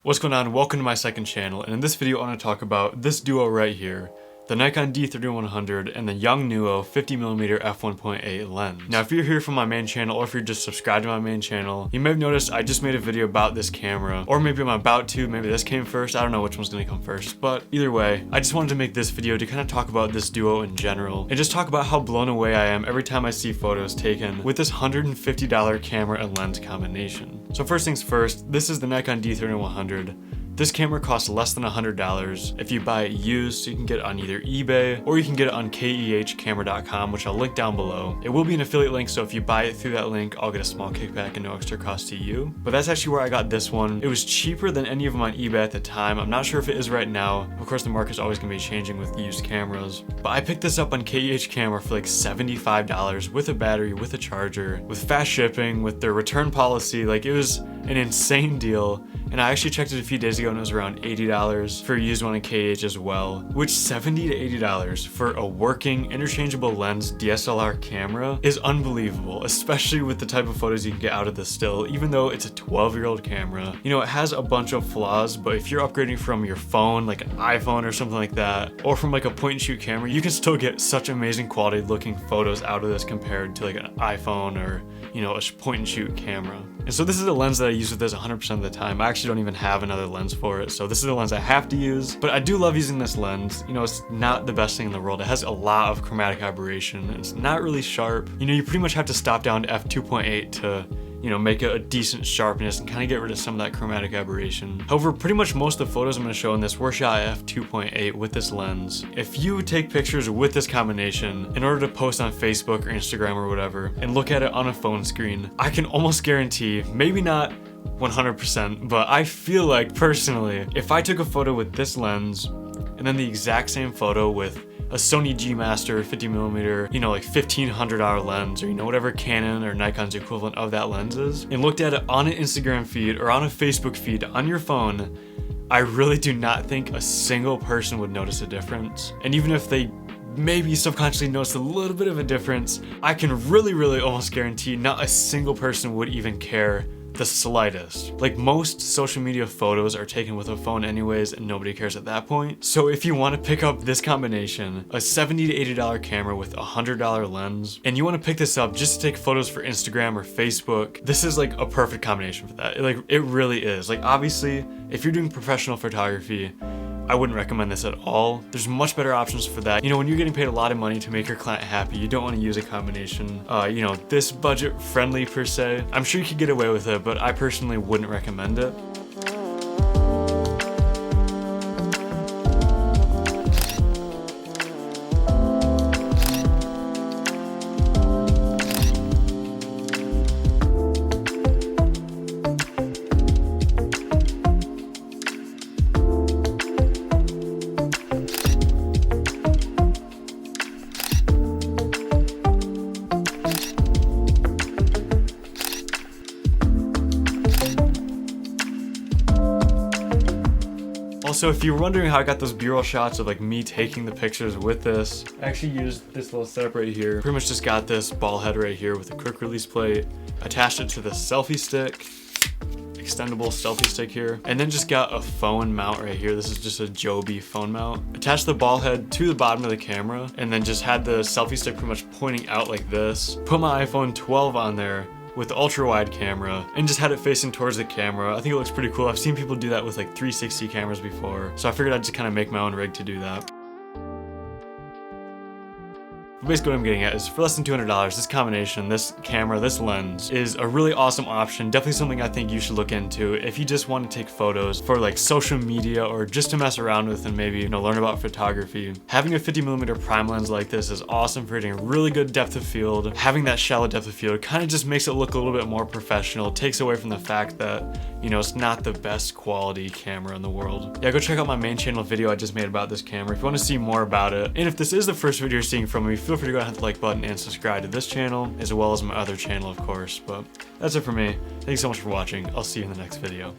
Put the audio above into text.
What's going on? Welcome to my second channel, and in this video I want to talk about this duo right here, the Nikon D3100 and the Yongnuo 50mm f1.8 lens. Now if you're here from my main channel or if you're just subscribed to my main channel, you may have noticed I just made a video about this camera, or maybe I'm about to, maybe this came first, I don't know which one's gonna come first, but either way, I just wanted to make this video to kind of talk about this duo in general, and just talk about how blown away I am every time I see photos taken with this $150 camera and lens combination. So first things first, this is the Nikon D3100. This camera costs less than $100 if you buy it used, so you can get it on either eBay or you can get it on kehcamera.com, which I'll link down below. It will be an affiliate link, so if you buy it through that link, I'll get a small kickback and no extra cost to you. But that's actually where I got this one. It was cheaper than any of them on eBay at the time. I'm not sure if it is right now. Of course, the market's always gonna be changing with used cameras. But I picked this up on KEHCamera for like $75 with a battery, with a charger, with fast shipping, with their return policy. Like, it was an insane deal. And I actually checked it a few days ago and it was around $80 for a used one in KH as well, which $70 to $80 for a working interchangeable lens DSLR camera is unbelievable, especially with the type of photos you can get out of this still, even though it's a 12-year-old camera. You know, it has a bunch of flaws, but if you're upgrading from your phone, like an iPhone or something like that, or from like a point and shoot camera, you can still get such amazing quality looking photos out of this compared to like an iPhone or, you know, a point and shoot camera. And so this is a lens that I use with this 100% of the time. I actually don't even have another lens for it, so this is the lens I have to use. But I do love using this lens. You know, it's not the best thing in the world. It has a lot of chromatic aberration, and it's not really sharp. You know, you pretty much have to stop down to f2.8 to, you know, make it a decent sharpness and kind of get rid of some of that chromatic aberration. However, pretty much most of the photos I'm going to show in this were shot at f2.8 with this lens. If you take pictures with this combination in order to post on Facebook or Instagram or whatever, and look at it on a phone screen, I can almost guarantee, maybe not 100%, but I feel like personally, if I took a photo with this lens and then the exact same photo with a Sony G Master 50mm, you know, like $1,500 lens, or you know, whatever Canon or Nikon's equivalent of that lens is, and looked at it on an Instagram feed or on a Facebook feed on your phone, I really do not think a single person would notice a difference. And even if they maybe subconsciously notice a little bit of a difference, I can really almost guarantee not a single person would even care the slightest. Like, most social media photos are taken with a phone anyways, and nobody cares at that point. So if you want to pick up this combination, a $70 to $80 camera with a $100 lens, and you want to pick this up just to take photos for Instagram or Facebook, this is like a perfect combination for that. It really is. Like, obviously, if you're doing professional photography, I wouldn't recommend this at all. There's much better options for that. You know, when you're getting paid a lot of money to make your client happy, you don't want to use a combination, you know, this budget friendly per se. I'm sure you could get away with it, but I personally wouldn't recommend it. Also, if you're wondering how I got those B-roll shots of like me taking the pictures with this, I actually used this little setup right here. Pretty much just got this ball head right here with a quick release plate, attached it to the selfie stick, extendable selfie stick here, and then just got a phone mount right here. This is just a Joby phone mount. Attached the ball head to the bottom of the camera, and then just had the selfie stick pretty much pointing out like this. Put my iPhone 12 on there with the ultra wide camera and just had it facing towards the camera. I think it looks pretty cool. I've seen people do that with like 360 cameras before, so I figured I'd just kind of make my own rig to do that. Basically what I'm getting at is, for less than $200, this combination, this camera, this lens, is a really awesome option. Definitely something I think you should look into if you just want to take photos for like social media or just to mess around with and maybe, you know, learn about photography. Having a 50mm prime lens like this is awesome for getting a really good depth of field. Having that shallow depth of field kind of just makes it look a little bit more professional. Takes away from the fact that, you know, it's not the best quality camera in the world. Yeah, go check out my main channel video I just made about this camera if you want to see more about it. And if this is the first video you're seeing from me, feel free to go ahead and hit the like button and subscribe to this channel, as well as my other channel, of course. But that's it for me. Thanks so much for watching. I'll see you in the next video.